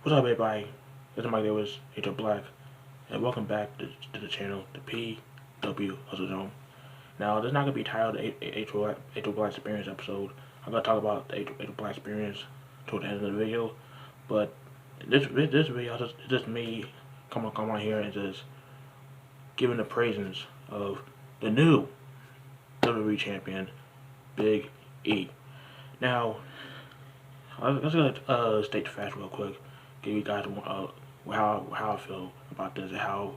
What's up, everybody? This is Mike Davis, H.O. Black, and welcome back to the channel, the PW Hustle Zone. Now, this is not going to be titled H.O. Black Experience episode. I'm going to talk about the H.O. Black Experience toward the end of the video, but this video is just me come on here and just giving the praises of the new WWE champion, Big E. Now, I'm just gonna state the facts real quick. Give you guys how I feel about this. And how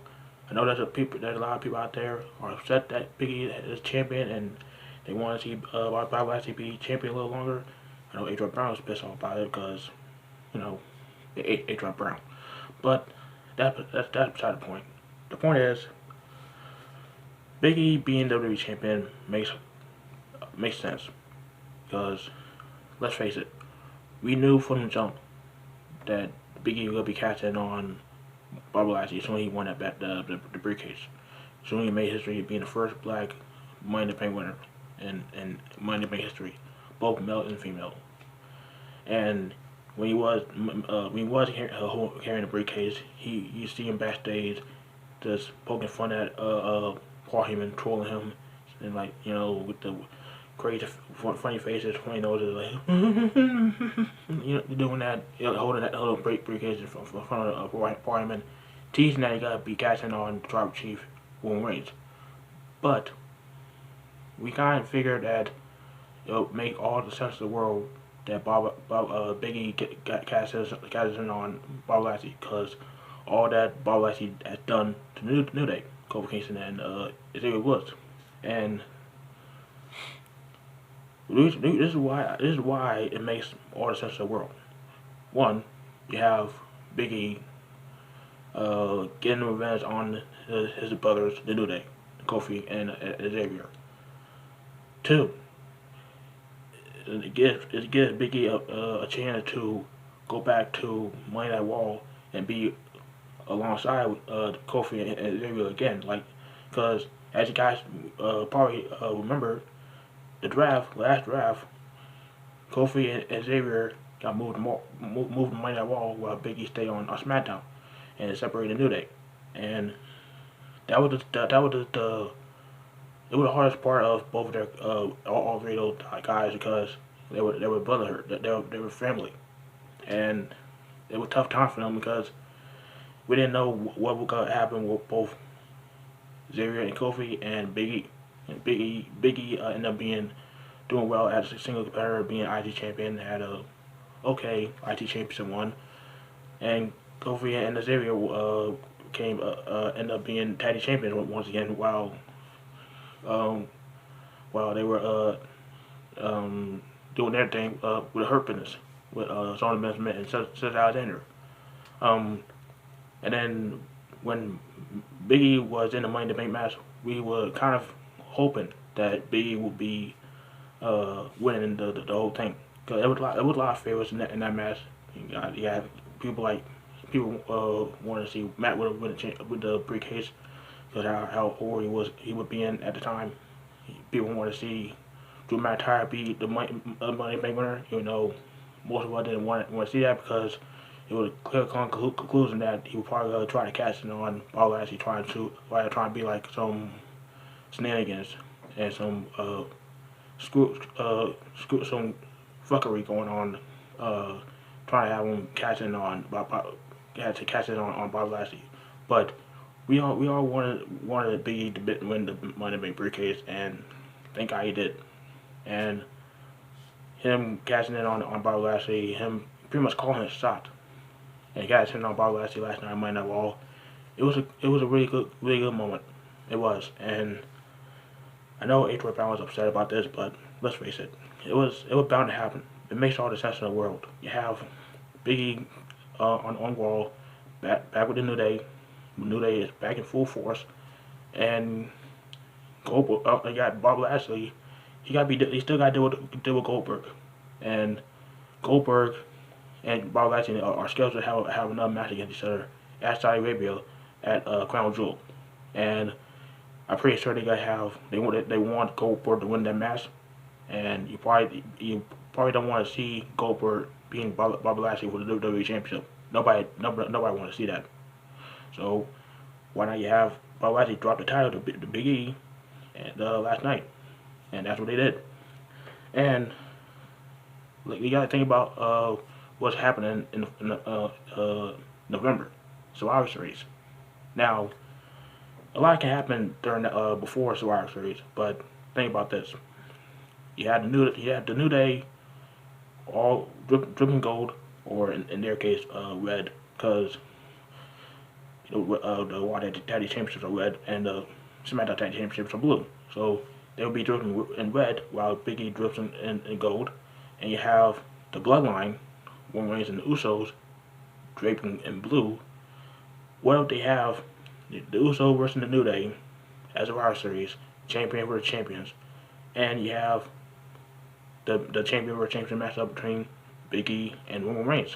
I know there's a lot of people out there are upset that Big E is champion and they want to see Bob Lashley be champion a little longer. I know Adrian Brown was pissed off about it because Adrian Brown. But that's beside the point. The point is Big E being WWE champion makes sense because let's face it. We knew from the jump that Big E would be catching on Bob Lashley as soon as he won the briefcase. As soon as he made history of being the first black Money in the Bank winner in Money in the Bank history, both male and female. And when he was carrying the briefcase, you see him backstage just poking fun at Paul Heyman, trolling him, and with the crazy, funny faces, funny noses, doing that, holding that little briefcase in front of Paul Heyman, teasing that he gotta be catching on Tribal Chief Roman Reigns. But we kind of figured that it would make all the sense of the world that Big E catches on Bob Lashley, because all that Bob Lashley has done to New Day, Kofi Kingston and Xavier Woods, and this is why it makes all the sense of the world. One, you have Big E getting revenge on his brothers, the New Day, Kofi and Xavier. Two, it gives Big E a chance to go back to Money That Wall and be alongside Kofi and Xavier again, because as you guys probably remember, last draft, Kofi and Xavier got moved to Money That Wall while Big E stayed on SmackDown and separated the New Day, and that was the hardest part of both of their all three of those guys, because they were brotherhood, they were family, and it was a tough time for them because we didn't know what was gonna happen with both Xavier and Kofi and Big E. And Big E ended up doing well as a single competitor, being IG champion, had a okay IG championship one, and Kofi and Xavier ended up being tag team champions once again while they were doing their thing with a Hurt Business with Shawn Benjamin and Seth Alexander. And then when Big E was in the Money in the Bank match, we were kind of hoping that Big E would be winning the whole thing, because there was a lot of favorites in that match. You had people wanted to see Matt with the briefcase because how old he would be in at the time. People wanted to see Drew McIntyre be the Money in the Bank winner. Most of us didn't want to see that because it was a clear conclusion that he would probably try to catch it on Bob Lashley, trying to be like some shenanigans and some some fuckery going on, trying to have him catching on Bob Lashley. But we all wanted Big E to win the Money in the Bank briefcase, and thank God he did. And him catching in on Bob Lashley, him pretty much calling his shot, and catching on Bob Lashley last night, Money in the Wall. It was a really good moment. It was, and I know Adrian Brown was upset about this, but let's face it, it was bound to happen. It makes all the sense in the world. You have Big E on Wall, back with the New Day. New Day is back in full force, and Goldberg. You got Bob Lashley. He still got to deal with Goldberg, and Goldberg and Bob Lashley are scheduled to have another match against each other at Saudi Arabia at Crown Jewel, and I'm pretty sure they want Goldberg to win that match, and you probably don't want to see Goldberg being Bob Lashley for the WWE Championship. Nobody want to see that. So why not you have Bobby Lashley drop the title to Big E and last night, and that's what they did. And like, you gotta think about what's happening in November, Survivor Series. Now, a lot can happen during before Survivor Series, but think about this: you had the New Day all dripping gold, or in their case, red, because the World Tag Team Championships are red and the SmackDown Tag Team Championships are blue. So they will be dripping in red while Big E drips in gold, and you have the Bloodline, Roman Reigns and the Usos draping in blue. What if they have the Usos versus the New Day as a Survivor Series, champion versus champions, and you have the champion versus champion match up between Big E and Roman Reigns.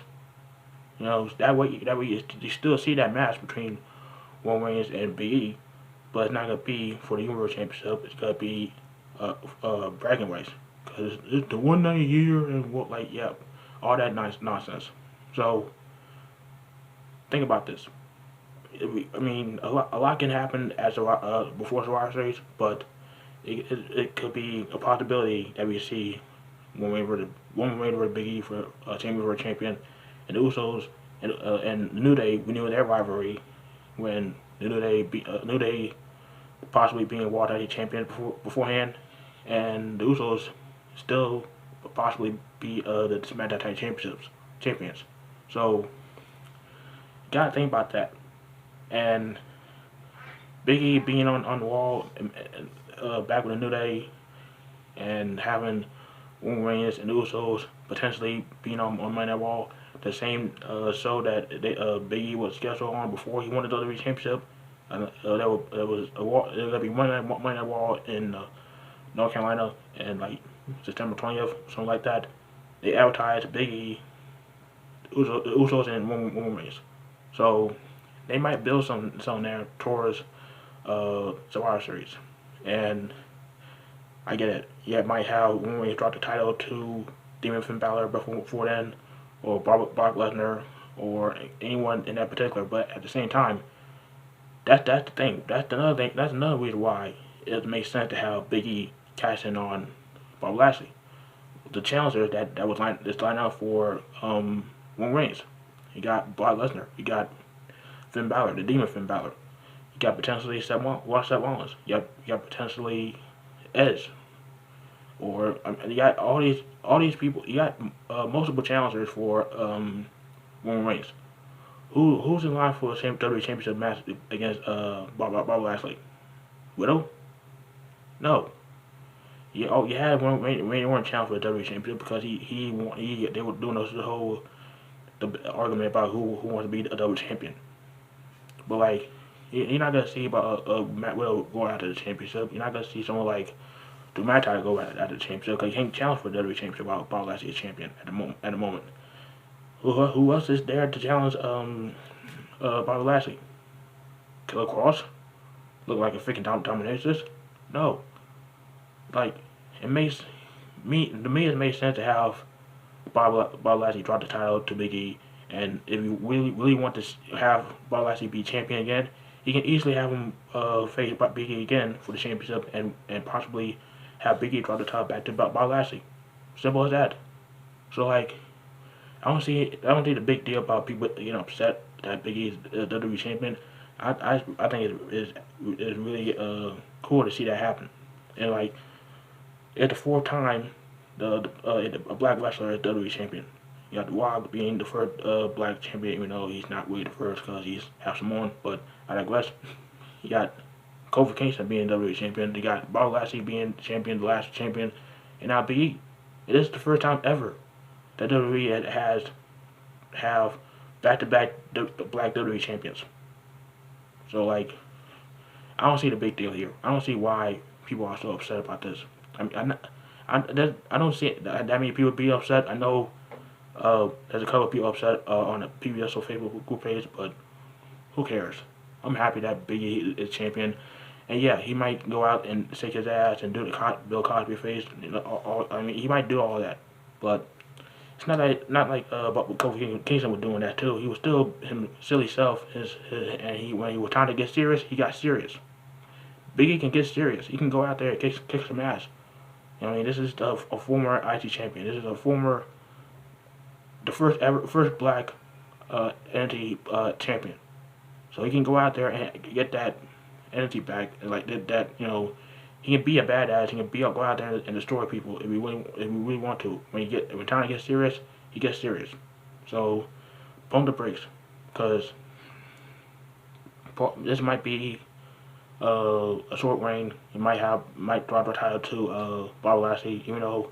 You know, that way you still see that match between Roman Reigns and Big E, but it's not gonna be for the Universal Championship. It's gonna be bragging rights because it's the one night a year and what, like, yeah, all that nice nonsense. So think about this. I mean, a lot can happen as before Survivor Series, but it could be a possibility that we see Roman Reigns versus Big E for champion versus champion, and the Usos and the New Day. We knew their rivalry when the New Day possibly being World Tag Team champion beforehand, and the Usos still possibly be the SmackDown Tag champions. So you gotta think about that. And Big E being on the wall back with the New Day and having Roman Reigns and the Usos potentially being on Monday Night Raw, the same show that Big E was scheduled on before he won the WWE Championship. There was gonna be Monday Night Raw in North Carolina and like September 20th, something like that. They advertised Big E, Usos and Roman Reigns. So they might build some there towards Survivor Series. And I get it. Yeah, it might have Roman Reigns drop the title to Demon Finn Balor before then, or Brock Lesnar, or anyone in that particular. But at the same time, that's the thing. That's another thing. That's another reason why it makes sense to have Big E cash in on Bob Lashley. The challenger that was lined up for Roman Reigns. You got Brock Lesnar. You got Finn Balor, the Demon Finn Balor. You got potentially Seth Rollins. You got potentially Edge. Or you got all these people. You got multiple challengers for Roman Reigns. Who's in line for a WWE Championship match against Bob Lashley? Widow? No. You had Randy Orton challenge for the WWE Championship because they were doing the argument about who wants to be a double champion. But like, you're not gonna see about Matt Widow going after the championship. You're not gonna see someone like Drew McIntyre go after the championship because he can't challenge for the WWE Championship while Bob Lashley is champion at the moment. Who else is there to challenge Bobby Lashley? Killer Cross? Look like a freaking dominatrix? No. Like, to me it makes sense to have Bob Lashley drop the title to Big E, and if you really want to have Bob Lashley be champion again, you can easily have him face Big E again for the championship and possibly have Big E drop the title back to Bob Lashley. Simple as that. So like, I don't see the big deal about people getting upset that Big E is the WWE champion. I think it is really cool to see that happen. And like, it's the fourth time a black wrestler is WWE champion. You got The Rock being the first black champion, even though he's not really the first because he's half Samoan. But I digress. You got Kofi Kingston being WWE champion. You got Bob Lashley being champion, the last champion, and now Big E. It is the first time ever that WWE have back-to-back black WWE champions. So like, I don't see the big deal here. I don't see why people are so upset about this. I mean, I don't see that many people be upset. I know there's a couple of people upset on the PBSO Facebook group page, but who cares? I'm happy that Big E is champion. And yeah, he might go out and shake his ass and do the Bill Cosby face. I mean, he might do all that, but It's not like but Kofi Kingston was doing that too. He was still him silly self. And when he was trying to get serious, he got serious. Biggie can get serious. He can go out there and kick some ass. You know what I mean? This is a former IC champion. This is the first black entity champion. So he can go out there and get that entity back, and like that, he can be a badass. He can go out there and destroy people if we really want to. When time to get serious, he gets serious. So pump the brakes, because this might be a short reign. He might drop the title to Bobby Lashley, even though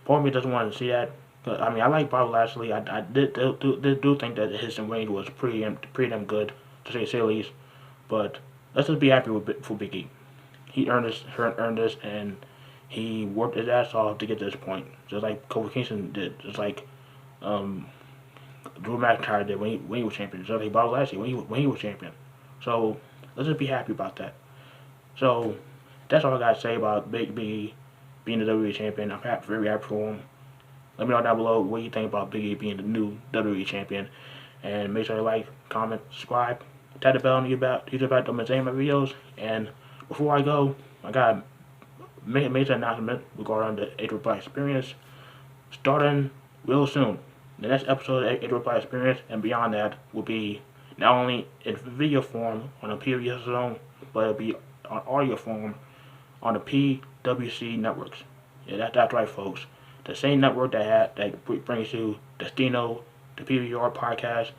part of me doesn't want to see that. I mean, I like Bobby Lashley. I do think that his reign was pretty damn good, to say the least. But let's just be happy for Big E. He earned this, and he worked his ass off to get to this point. Just like Kofi Kingston did. Just like um, Drew McIntyre did when he was champion. Just like Bobby Lashley when he was champion. So let's just be happy about that. So that's all I gotta say about Big E being the WWE champion. I'm very happy for him. Let me know down below what you think about Big E being the new WWE champion. And make sure you like, comment, subscribe, tap the bell on YouTube about the same videos. And before I go, I got a major announcement regarding the A-Triple Experience starting real soon. The next episode of A-Triple Experience and beyond that will be not only in video form on the PWS Zone, but it'll be on audio form on the PWC networks. Yeah, that's right, folks. The same network that brings you Destino, the PWR podcast,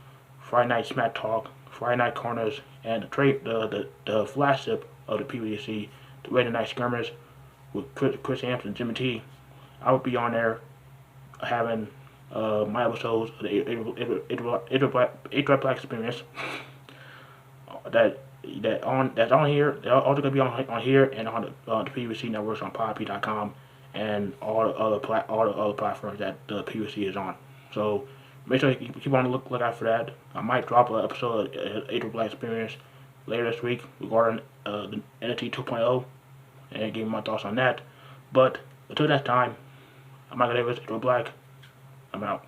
Friday Night Smack Talk, Friday Night Corners, and the flagship of the PWC, the Wednesday Night Skirmish with Chris Hampton and Jimmy T. I will be on there having my episodes of the A-Triple Experience that's on here. They're also gonna be on here and on the PWC networks on podp.com and all the other platforms that the PWC is on. So make sure you keep on the lookout for that. I might drop an episode of A-Triple Experience later this week regarding the NXT 2.0 and give my thoughts on that. But until that time, I'm Michael Davis, A-Triple Black. I'm out.